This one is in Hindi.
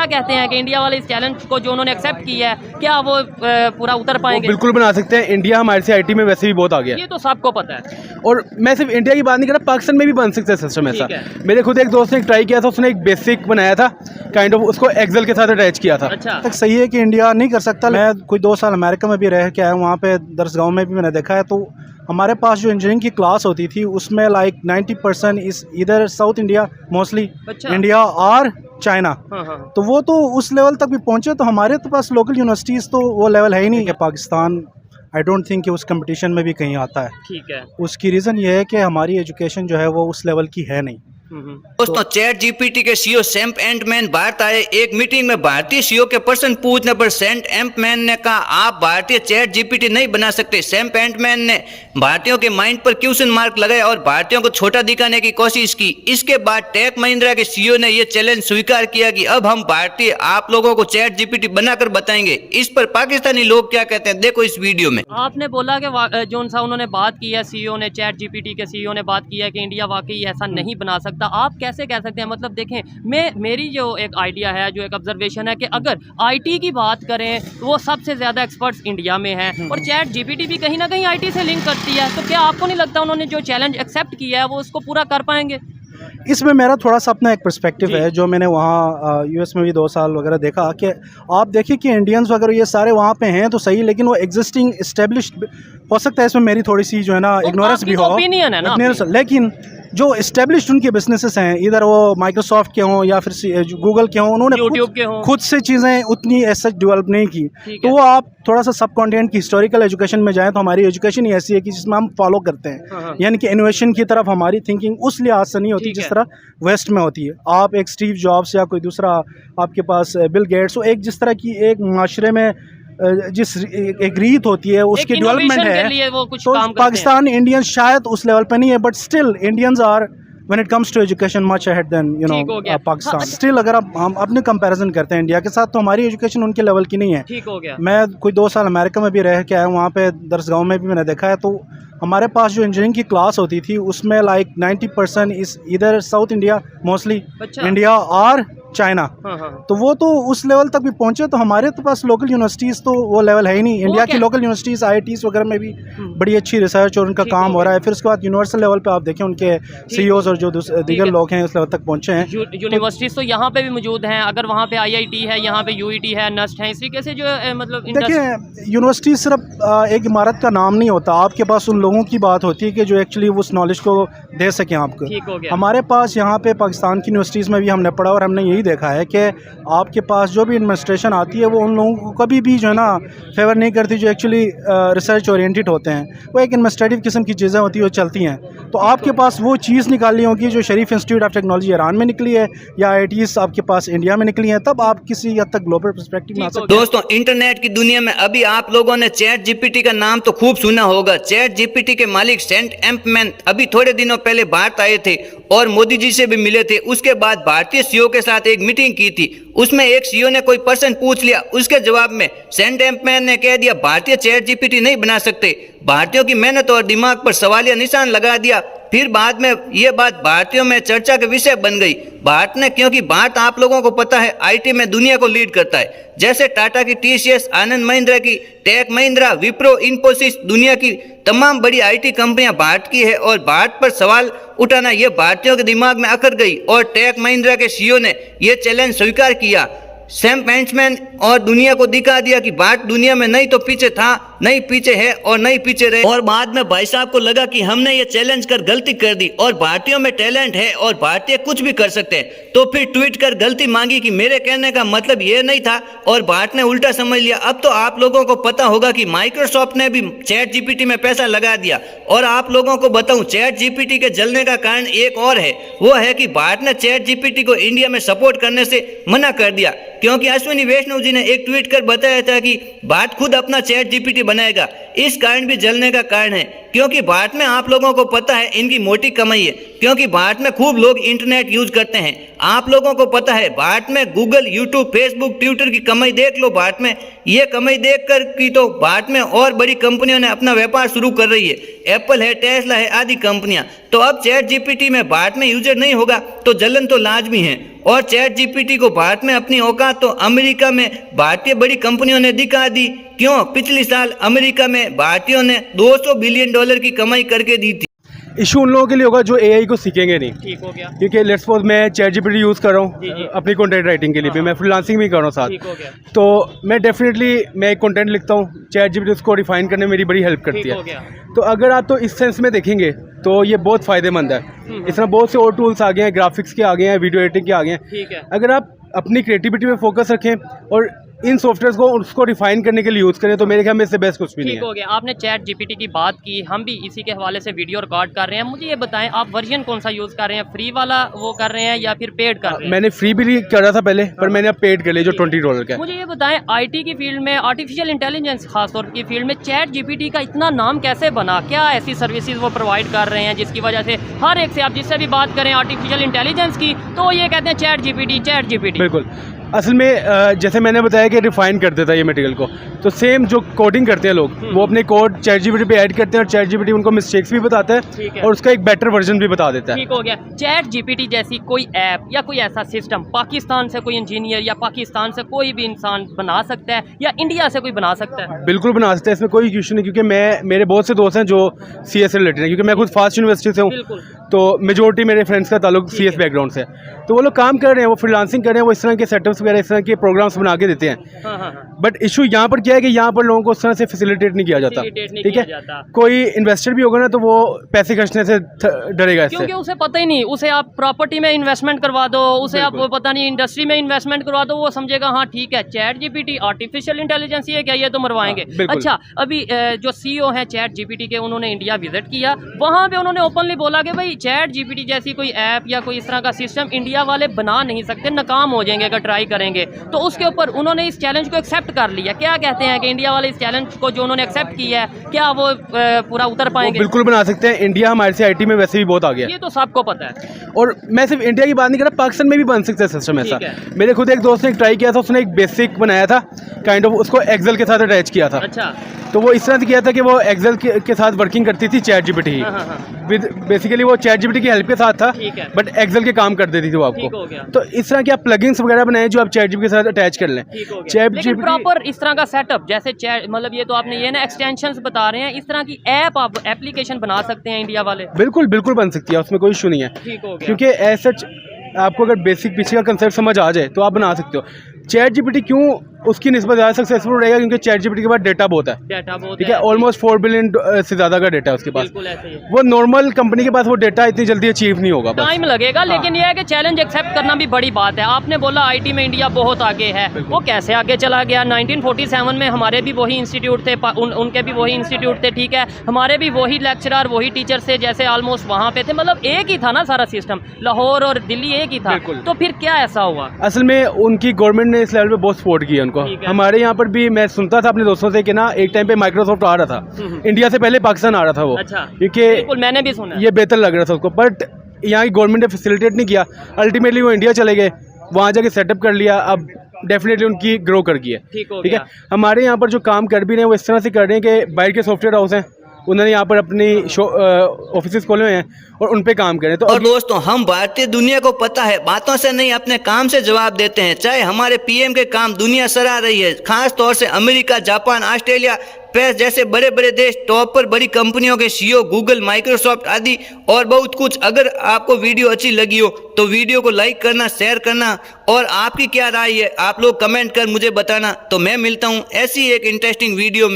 क्या कहते हैं कि इंडिया वाले इस चैलेंज को जो उन्होंने एक्सेप्ट किया है, क्या वो पूरा उतर पाएंगे? बिल्कुल बना सकते हैं। इंडिया हमारे से आईटी में वैसे भी बहुत आ गया ये तो सबको पता है। और मैं सिर्फ इंडिया की बात नहीं कर रहा, पाकिस्तान में भी बन सकता है सिस्टम ऐसा। मेरे खुद एक दोस्त ने ट्राई किया था, उसने एक बेसिक बनाया था काइंड ऑफ, उसको एक्सेल के साथ अटैच किया था। अच्छा, तक सही है कि इंडिया नहीं कर सकता। मैं कोई 2 साल अमेरिका में भी रह के आया हूँ, वहाँ पे दरसगांव में भी मैंने देखा है। तो हमारे पास जो इंजीनियरिंग की क्लास होती थी उसमें लाइक 90% इस इधर साउथ इंडिया, मोस्टली इंडिया और चाइना। तो वो तो उस लेवल तक भी पहुँचे। तो हमारे तो पास लोकल यूनिवर्सिटीज़ तो वो लेवल है ही नहीं कि पाकिस्तान आई डोंट थिंक कि उस कंपटीशन में भी कहीं आता है। ठीक है। उसकी रीज़न ये है कि हमारी एजुकेशन जो है वो उस लेवल की है नहीं। दोस्तों, चैट जीपीटी के सीईओ सैम एंटमैन भारत आए। एक मीटिंग में भारतीय सीईओ के प्रश्न पूछने पर सैम एंटमैन ने कहा, आप भारतीय चैट जीपीटी नहीं बना सकते। सैम एंटमैन ने भारतीयों के माइंड पर क्वेश्चन मार्क लगाया और भारतीयों को छोटा दिखाने की कोशिश की। इसके बाद टेक महिंद्रा के सीईओ ने यह चैलेंज स्वीकार किया कि अब हम भारतीय आप लोगों को चैट जीपीटी बनाकर बताएंगे। इस पर पाकिस्तानी लोग क्या कहते हैं, देखो इस वीडियो में। आपने बोला कि जो सा उन्होंने बात की है, सीईओ ने, चैट जीपीटी के सीईओ ने बात की है कि इंडिया वाकई ऐसा नहीं बना सकता। आप कैसे कह सकते हैं? मतलब देखें, मेरी जो एक आइडिया है, जो एक ऑब्जर्वेशन है कि अगर आईटी की बात करें तो वो सबसे ज़्यादा एक्सपर्ट्स इंडिया में हैं और चैट जीपीटी भी कहीं ना कहीं आईटी से लिंक करती है। तो क्या आपको नहीं लगता उन्होंने जो चैलेंज एक्सेप्ट किया है वो उसको पूरा कर पाएंगे? इसमें मेरा थोड़ा सा अपना एक पर्सपेक्टिव है, जो मैंने वहाँ यूएस में भी 2 साल वगैरह देखा कि आप देखिए कि इंडियंस वगैरह ये सारे वहाँ पे हैं तो सही, लेकिन वो एग्जिस्टिंग इस्टेब्लिश्ड हो सकता है। इसमें मेरी थोड़ी सी जो है ना इग्नोरेंस भी हो, ओपिनियन है ना, लेकिन जो इस्टेब्लिश्ड उनके बिजनेसेस हैं, इधर वो माइक्रोसॉफ्ट के हों या फिर गूगल के हों, उन्होंने खुद से चीज़ें उतनी ऐसा डेवलप नहीं की। तो वो आप थोड़ा सा सब कॉन्टिनेंट की हिस्टोरिकल एजुकेशन में जाएं तो हमारी एजुकेशन ही ऐसी है कि जिसमें हम फॉलो करते हैं, यानी कि इनोवेशन की तरफ हमारी थिंकिंग उस लिहाज से नहीं होती जिस तरह वेस्ट में होती है। आप एक स्टीव जॉब्स या कोई दूसरा आपके पास बिल गेट्स, वो एक जिस तरह की एक माशरे में जिस एक रीत होती है उसकी डेवलपमेंट है, तो पाकिस्तान इंडियंस शायद उस लेवल पे नहीं है, but still Indians are when it comes to education much ahead than Pakistan. Still अगर हम अपने कंपैरिजन करते हैं इंडिया के साथ तो हमारी एजुकेशन उनके लेवल की नहीं है। ठीक हो गया। मैं कोई 2 साल अमेरिका में भी रह के आया हूँ, वहाँ पे दरसगांव में भी मैंने देखा है। तो हमारे पास जो इंजीनियरिंग की क्लास होती थी उसमें लाइक 90% इस इधर साउथ इंडिया, मोस्टली इंडिया और चाइना। तो वो तो उस लेवल तक भी पहुंचे। तो हमारे तो पास लोकल यूनिवर्सिटीज़ तो वो लेवल है ही नहीं। इंडिया की लोकल यूनिवर्सिटीज़ आईआईटीज़ वगैरह में भी बड़ी अच्छी रिसर्च और उनका काम हो रहा है। फिर उसके बाद यूनिवर्सल लेवल पे आप देखें उनके सीईओज और जो दीगर लोग हैं उस लेवल तक पहुंचे हैं। यूनिवर्सिटीज़ तो यहाँ पे भी मौजूद हैं। अगर वहाँ पे आईआईटी है, यहाँ पे यूईटी है, नस्ट है, इस तरीके से जो मतलब देखिए यूनिवर्सिटी सिर्फ एक इमारत का नाम नहीं होता, आपके पास उन लोगों की बात होती है कि जो एक्चुअली उस नॉलेज को दे सकें आपको। हमारे पास यहाँ पे पाकिस्तान की यूनिवर्सिटीज़ में भी हमने पढ़ा और हमने यही देखा है कि आपके पास जो भी एडमिनिस्ट्रेशन आती है वो उन लोगों को कभी भी जो है ना फेवर नहीं करती जो एक्चुअली रिसर्च ओरिएंटेड होते हैं। वो एक एडमिनिस्ट्रेटिव किस्म की चीज़ें होती है, वो चलती हैं। तो आपके पास वो चीज़ निकालनी होगी जो शरीफ इंस्टीट्यूट ऑफ टेक्नोलॉजी ईरान में निकली है या IITs आपके पास इंडिया में निकली हैं, तब आप किसी हद तक ग्लोबल पर्सपेक्टिव में आ सकते हैं। दोस्तों, इंटरनेट की दुनिया में अभी आप लोगों ने चैट जीपीटी का नाम तो खूब सुना होगा। चैट जीपीटी के मालिक सैम एंटमैन अभी थोड़े दिनों पहले भारत आए थे और मोदी जी से भी मिले थे। उसके बाद भारतीय सीईओ के साथ एक मीटिंग की थी। उसमें एक सीईओ ने कोई प्रश्न पूछ लिया, उसके जवाब में सैम एंटमैन ने कह दिया भारतीय चैट जीपीटी नहीं बना सकते। भारतीयों की मेहनत और दिमाग पर सवालिया निशान लगा दिया। फिर बाद में ये बात भारतीयों में चर्चा के विषय बन गई। भारत ने, क्योंकि भारत आप लोगों को पता है आईटी में दुनिया को लीड करता है। जैसे टाटा की TCS, आनंद महिंद्रा की, टेक महिंद्रा, विप्रो, इन्फोसिस, दुनिया की तमाम बड़ी आईटी कंपनियां भारत की है और भारत पर सवाल उठाना ये भारतीयों के दिमाग में अखर गई और टेक महिंद्रा के सीईओ ने यह चैलेंज स्वीकार किया। सैम एंटमैन और दुनिया को दिखा दिया कि भारत दुनिया में नहीं तो पीछे था, नहीं पीछे है और नहीं पीछे रहे। और बाद में भाई साहब को लगा कि हमने ये चैलेंज कर गलती कर दी और भारतीयों में टैलेंट है और भारतीय कुछ भी कर सकते हैं। तो फिर ट्वीट कर गलती मांगी कि मेरे कहने का मतलब ये नहीं था और भारत ने उल्टा समझ लिया। अब तो आप लोगों को पता होगा कि माइक्रोसॉफ्ट ने भी चैट जीपीटी में पैसा लगा दिया। और आप लोगों को बताऊं, चैट जीपीटी के जलने का कारण एक और है, वो है कि भारत ने चैट जीपीटी को इंडिया में सपोर्ट करने से मना कर दिया, क्योंकि अश्विनी वैष्णव जी ने एक ट्वीट कर बताया था कि भारत खुद अपना चैट जीपीटी बनाएगा। इस कारण भी जलने का कारण है, क्योंकि भारत में आप लोगों को पता है इनकी मोटी कमाई है। क्योंकि भारत में खूब लोग इंटरनेट यूज करते हैं। आप लोगों को पता है भारत में गूगल, यूट्यूब, फेसबुक, ट्विटर की कमाई देख लो। भारत में ये कमाई देख कर की तो भारत में और बड़ी कंपनियों ने अपना व्यापार शुरू कर रही है। एप्पल है, टेस्ला है आदि कंपनियां। तो अब चैट जीपीटी में भारत में यूजर नहीं होगा तो जलन तो लाजमी है। और चैट जीपीटी को भारत में अपनी औकात तो अमेरिका में भारतीय बड़ी कंपनियों ने दिखा दी। क्यों? पिछले साल अमेरिका में भारतीयों ने $200 बिलियन की कमाई करके दी थी। इशू उन लोगों के लिए होगा जो एआई को सीखेंगे नहीं। ठीक हो गया। क्योंकि लेट्स सपोज मैं चैट जीपीटी यूज़ कर रहा हूँ अपनी कंटेंट राइटिंग के लिए भी, मैं फ्रीलांसिंग भी कर रहा हूँ साथ। ठीक हो गया। तो मैं डेफिनेटली मैं एक कंटेंट लिखता हूँ, चैट जीपीटी उसको डिफाइन करने में मेरी बड़ी हेल्प करती ठीक हो है। गया। तो अगर आप तो इस सेंस में देखेंगे तो ये बहुत फ़ायदेमंद है। इस तरह बहुत से और टूल्स आ गए हैं, ग्राफिक्स के आ गए हैं, वीडियो एडिटिंग के आ गए हैं। ठीक है। अगर आप अपनी क्रिएटिविटी पे फोकस रखें और इन सॉफ्टवेयर को उसको रिफाइन करने के लिए यूज़ करें तो मेरे ख्याल में इससे बेस्ट कुछ भी नहीं ठीक है। हो गया। आपने चैट जीपीटी की बात की, हम भी इसी के हवाले से वीडियो रिकॉर्ड कर रहे हैं। मुझे ये बताएं आप वर्जन कौन सा यूज़ कर रहे हैं, फ्री वाला वो कर रहे हैं या फिर पेड कर रहे हैं? मैंने फ्री भी कर रहा था पहले, पर मैंने अब पेड कर लिया जो $20 का है। मुझे ये बताएं आईटी की फील्ड में, आर्टिफिशियल इंटेलिजेंस खासतौर की फील्ड में चैट जीपीटी का इतना नाम कैसे बना? क्या ऐसी सर्विसेज वो प्रोवाइड कर रहे हैं जिसकी वजह से हर एक से आप जिससे भी बात करें आर्टिफिशियल इंटेलिजेंस की तो ये कहते हैं चैट जीपीटी। बिल्कुल। असल में जैसे मैंने बताया कि रिफाइन कर देता है ये मटेरियल को, तो सेम जो कोडिंग करते हैं लोग वो अपने कोड चैट जीपीटी पे ऐड करते हैं और चैट जीपीटी उनको मिस्टेक्स भी बताता है और उसका एक बेटर वर्जन भी बता देता है। ठीक हो गया। चैट जीपीटी जैसी कोई ऐप या कोई ऐसा सिस्टम पाकिस्तान से कोई इंजीनियर या पाकिस्तान से कोई भी इंसान बना सकता है या इंडिया से कोई बना सकता है? बिल्कुल बना सकते हैं, इसमें कोई इशू नहीं। क्योंकि मेरे बहुत से दोस्त हैं जो CS से रिलेटेड हैं, क्योंकि मैं खुद फास्ट यूनिवर्सिटी से हूँ तो मेजोरिटी मेरे फ्रेंड्स का ताल्लुक CS बैकग्राउंड से। तो वो लोग काम कर रहे हैं, वो फ्रीलांसिंग कर रहे हैं, वो इस तरह के सेटअप्स वगैरह इस तरह के प्रोग्राम्स बना के देते हैं। बट इशू यहाँ पर क्या है कि यहाँ पर लोगों को उस तरह से फैसिलिटेट नहीं किया जाता। ठीक है, कोई इन्वेस्टर भी होगा ना तो वो पैसे खर्चने से डरेगा इससे, क्योंकि उसे पता ही नहीं। उसे आप प्रॉपर्टी में इन्वेस्टमेंट करवा दो, उसे आप पता नहीं इंडस्ट्री में इन्वेस्टमेंट करवा दो, वो समझेगा हाँ ठीक है चैट जीपीटी आर्टिफिशियल इंटेलिजेंस ये क्या, ये तो मरवाएंगे। अच्छा, अभी जो CEO हैं चैट जीपीटी के, उन्होंने इंडिया विजिट किया, वहाँ पे उन्होंने ओपनली बोला कि भाई चैट जीपीटी जैसी कोई ऐप या कोई इस तरह का सिस्टम इंडिया वाले बना नहीं सकते, नाकाम हो जाएंगे अगर ट्राई करेंगे। तो उसके ऊपर उन्होंने इस चैलेंज को एक्सेप्ट कर लिया। क्या कहते हैं कि इंडिया वाले इस चैलेंज को जो उन्होंने एक्सेप्ट किया है क्या वो पूरा उतर पाएंगे? बिल्कुल बना सकते हैं। इंडिया हमारे से IT में वैसे भी बहुत आ गया, ये तो सबको पता है। और मैं सिर्फ इंडिया की बात नहीं कर रहा, पाकिस्तान में भी बन सकता है सिस्टम ऐसा। मेरे खुद एक दोस्त ने ट्राई किया था, उसने एक बेसिक बनाया था काइंड ऑफ, उसको एक्सेल के साथ अटैच किया था। अच्छा। तो वो इस तरह से किया था कि वो एक्सेल के साथ वर्किंग करती थी chat GPT he, with basically वो चैट जीपीटी की हेल्प के साथ था, बट एक्सेल के काम कर देती थी वो आपको। तो इस तरह के आप प्लगइन्स वगैरह बनाए जो आप चैट जीपीटी के साथ अटैच कर लें। चैट जीपीटी प्रॉपर इस तरह का सेटअप जैसे चैट, मतलब ये तो आपने ये ना एक्सटेंशंस बता रहे हैं, इस तरह की ऐप आप एप्लीकेशन बना सकते हैं इंडिया वाले? बिल्कुल बिल्कुल बन सकती है, उसमें कोई इशू नहीं है। क्योंकि ऐसा आपको अगर बेसिक पीछे का कंसेप्ट समझ आ जाए तो आप बना सकते हो। चैट जीपीटी क्यों उसकी निस्बत ज़्यादा सक्सेसफुल रहेगा? क्योंकि चैट जीपीटी के पास डेटा बहुत है, ठीक है, ऑलमोस्ट 4 बिलियन से ज़्यादा का डेटा है उसके पास। वो नॉर्मल कंपनी के पास वो डेटा इतनी जल्दी अचीव नहीं होगा, टाइम लगेगा। लेकिन ये है कि चैलेंज एक्सेप्ट करना भी बड़ी बात है। आपने बोला IT में इंडिया बहुत आगे है, वो कैसे आगे चला गया? 1947 में हमारे भी वही इंस्टीट्यूट थे, उनके भी वही इंस्टीट्यूट थे, ठीक है, हमारे भी वही लेक्चरर वही टीचर थे, जैसे ऑलमोस्ट वहाँ पे थे, मतलब एक ही था ना सारा सिस्टम, लाहौर और दिल्ली एक ही था। तो फिर क्या ऐसा हुआ? असल में उनकी गवर्नमेंट ने इस लेवल पे बहुत सपोर्ट किया उनको। हमारे यहाँ पर भी मैं सुनता था अपने दोस्तों से कि ना एक टाइम पे माइक्रोसॉफ्ट आ रहा था इंडिया से पहले, पाकिस्तान आ रहा था वो। अच्छा। क्योंकि मैंने भी सुना ये बेहतर लग रहा था उसको, बट यहाँ की गवर्नमेंट ने फैसिलिटेट नहीं किया। अल्टीमेटली वो इंडिया चले गए, वहाँ जाके सेटअप कर लिया, अब डेफिनेटली उनकी ग्रो कर गई है। ठीक है, हमारे यहाँ पर जो काम कर भी रहे हैं वो इस तरह से कर रहे हैं कि बाहर के सॉफ्टवेयर हाउस हैं, उन्होंने यहाँ पर अपनी ऑफिस खोले हुए हैं और उन पे काम करें। तो और दोस्तों, हम भारतीय दुनिया को पता है बातों से नहीं अपने काम से जवाब देते हैं। चाहे हमारे PM के काम दुनिया सराह रही है, खास तौर से अमेरिका, जापान, ऑस्ट्रेलिया, पेस जैसे बड़े बड़े देश टॉप पर बड़ी कंपनियों के CEO, गूगल, माइक्रोसॉफ्ट आदि और बहुत कुछ। अगर आपको वीडियो अच्छी लगी हो तो वीडियो को लाइक करना, शेयर करना, और आपकी क्या राय है आप लोग कमेंट कर मुझे बताना। तो मैं मिलता हूँ ऐसी एक इंटरेस्टिंग वीडियो में।